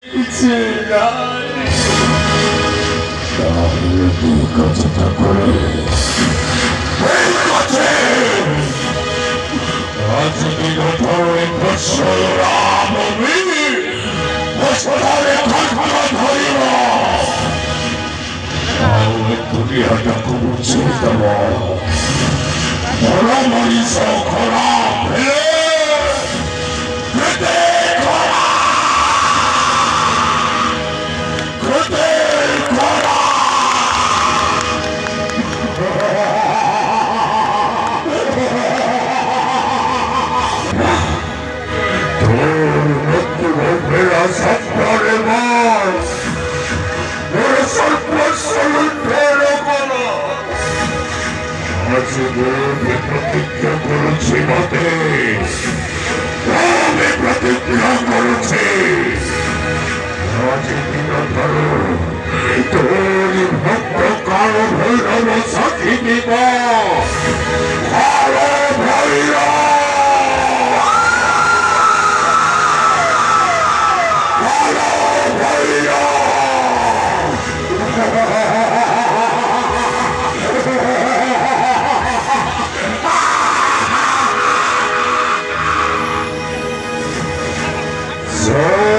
কিছু নাই। তাহলে তুই কাজটা করে এই কাছে আজ বিগত 1 বৎসর আমি বছরে ঘটনা ধরিব তাহলে দুনিয়াটাকে বুঝিয়ে দেব বড় মনীষ খরা ফেলে খেতে খরা খেতে খরা मेरा सपने मार मेरे सर पर सलूटे लोगों आज मैं प्रतिज्ञा करूँगी मते मैं प्रतिज्ञा करूँगी आज दिन करो तोरी भक्त कारो भैरव सखी दिवा कारो भैरव So